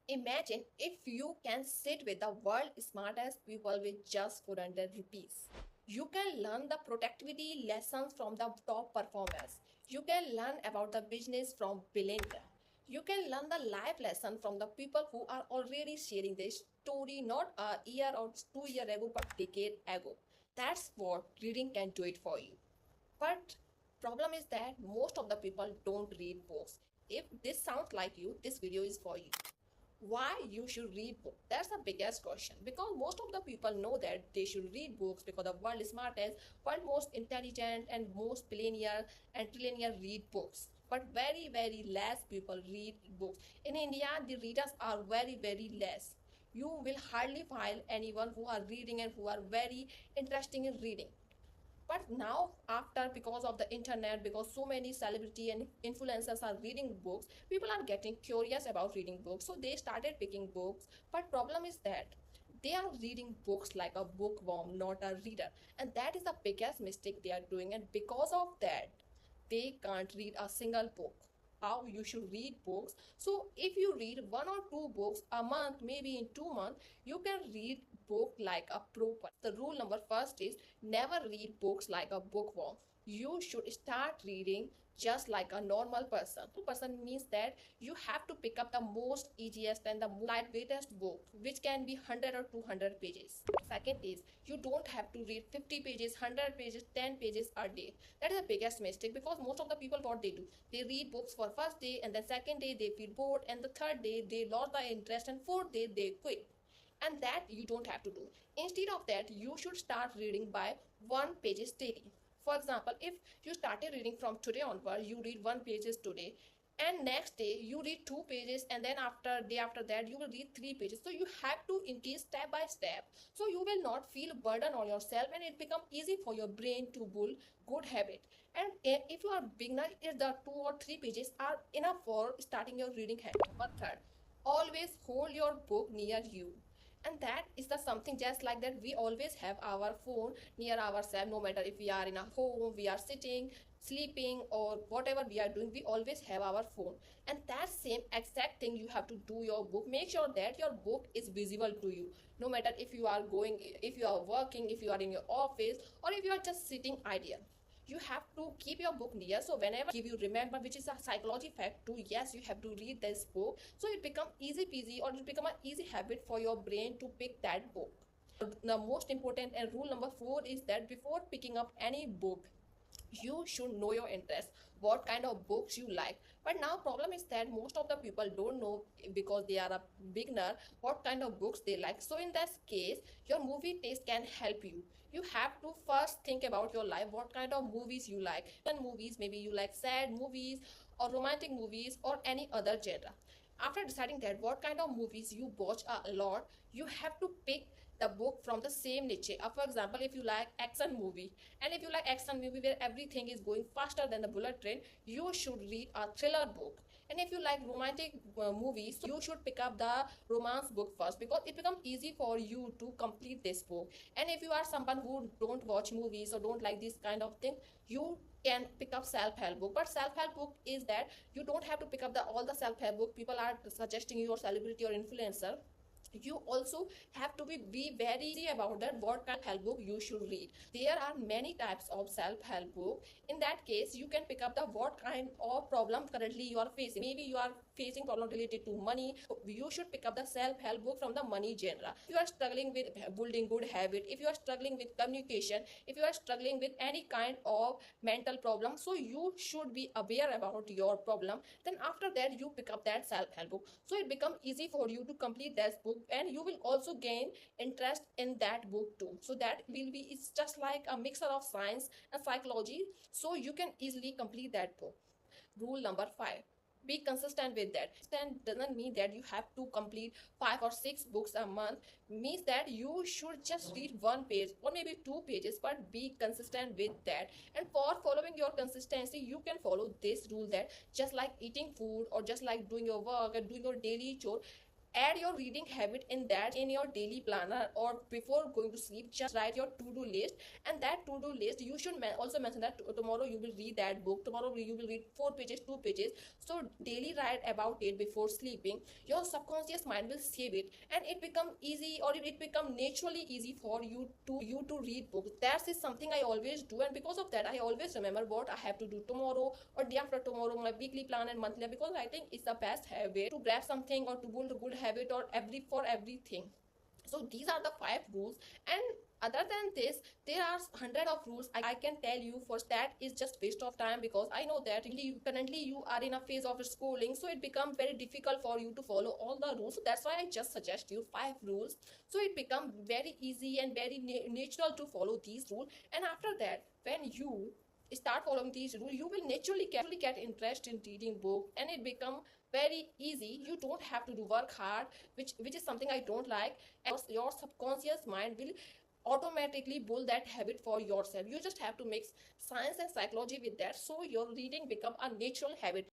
Imagine if you can sit with the world's smartest people with just 400 rupees. You can learn the productivity lessons from the top performers. You can learn about the business from billionaires. You can learn the life lesson from the people who are already sharing their story not a year or 2 year ago but decade ago. That's what reading can do it for you. But problem is that most of the people don't read books. If this sounds like you, this video is for you. Why you should read books? That's the biggest question, because most of the people know that they should read books because the world is smartest, world most intelligent and most billionaire and trillionaire read books, but very less people read books. In India the readers are very less. You will hardly find anyone who are reading and who are very interesting in reading. But now after, because of the internet, because so many celebrity and influencers are reading books, people are getting curious about reading books, so they started picking books. But problem is that they are reading books like a bookworm, not a reader, and that is the biggest mistake they are doing. And because of that they can't read a single book. How you should read books? So if you read one or two books a month, maybe in 2 months you can read book like a proper. The rule number first is never read books like a bookworm. You should start reading just like a normal person. Person means that you have to pick up the most easiest and the lightweightest book, which can be 100 or 200 pages. Second is you don't have to read 50 pages, 100 pages, 10 pages a day. That is the biggest mistake, because most of the people, what they do, they read books for first day, and then second day they feel bored, and the third day they lost the interest, and fourth day they quit. And that you don't have to do. Instead of that, you should start reading by 1 pages daily. For example, if you started reading from today onward, you read 1 pages today, and next day you read 2 pages, and then after day after that you will read 3 pages. So you have to increase step by step, so you will not feel burden on yourself, and it become easy for your brain to build good habit. And if you are beginner, if the 2 or 3 pages are enough for starting your reading habit. But third, always hold your book near you. And that is the something just like that, we always have our phone near ourselves. No matter if we are in a home, we are sitting, sleeping, or whatever we are doing, we always have our phone. And that same exact thing you have to do your book. Make sure that your book is visible to you, no matter if you are going, if you are working, if you are in your office, or if you are just sitting idle. You have to keep your book near, so whenever give you remember, which is a psychology fact too. Yes, you have to read this book, so it become easy peasy, or it become an easy habit for your brain to pick that book. The most important and rule number 4 is that before picking up any book, you should know your interest, what kind of books you like. But now problem is that most of the people don't know, because they are a beginner, what kind of books they like. So in this case, your movie taste can help you. You have to first think about your life, what kind of movies you like. And movies, maybe you like sad movies or romantic movies or any other genre. After deciding that what kind of movies you watch a lot, you have to pick the book from the same niche. For example, if you like action movie, and if you like action movie where everything is going faster than the bullet train, you should read a thriller book. And if you like romantic movies, you should pick up the romance book first, because it becomes easy for you to complete this book. And if you are someone who don't watch movies or don't like this kind of thing, you can pick up self-help book. But self-help book is that you don't have to pick up all the self-help book people are suggesting you, or celebrity or influencer. You also have to be very about that what kind of help book you should read. There are many types of self-help book. In that case, you can pick up the what kind of problem currently you are facing. Maybe you are facing problem related to money, you should pick up the self-help book from the money genre. If you are struggling with building good habit, if you are struggling with communication, if you are struggling with any kind of mental problem, so you should be aware about your problem. Then after that you pick up that self-help book, so it becomes easy for you to complete that book, and you will also gain interest in that book too. So that will be, it's just like a mixture of science and psychology, so you can easily complete that book. Rule number 5, be consistent with that. Consistent doesn't mean that you have to complete 5 or 6 books a month. Means that you should just read 1 page or maybe 2 pages, but be consistent with that. And for following your consistency, you can follow this rule, that just like eating food or just like doing your work and doing your daily chore, add your reading habit in that, in your daily planner, or before going to sleep, just write your to-do list. And that to-do list, you should also mention that tomorrow you will read that book, tomorrow you will read 4 pages, 2 pages. So daily write about it before sleeping. Your subconscious mind will save it, and it become easy, or it become naturally easy for you to read books. That is something I always do, and because of that I always remember what I have to do tomorrow or day after tomorrow, my weekly plan and monthly, because writing is the best habit to grab something or to build a good habit, or everything. So these are the 5 rules. And other than this, there are hundred of rules I can tell you. For that is just waste of time, because I know that currently you are in a phase of schooling, so it becomes very difficult for you to follow all the rules. So that's why I just suggest you 5 rules, so it becomes very easy and very natural to follow these rules. And after that, when you start following these rules, you will naturally get interest in reading book, and it become very easy. You don't have to do work hard, which is something I don't like. And your subconscious mind will automatically build that habit for yourself. You just have to mix science and psychology with that, so your reading become a natural habit.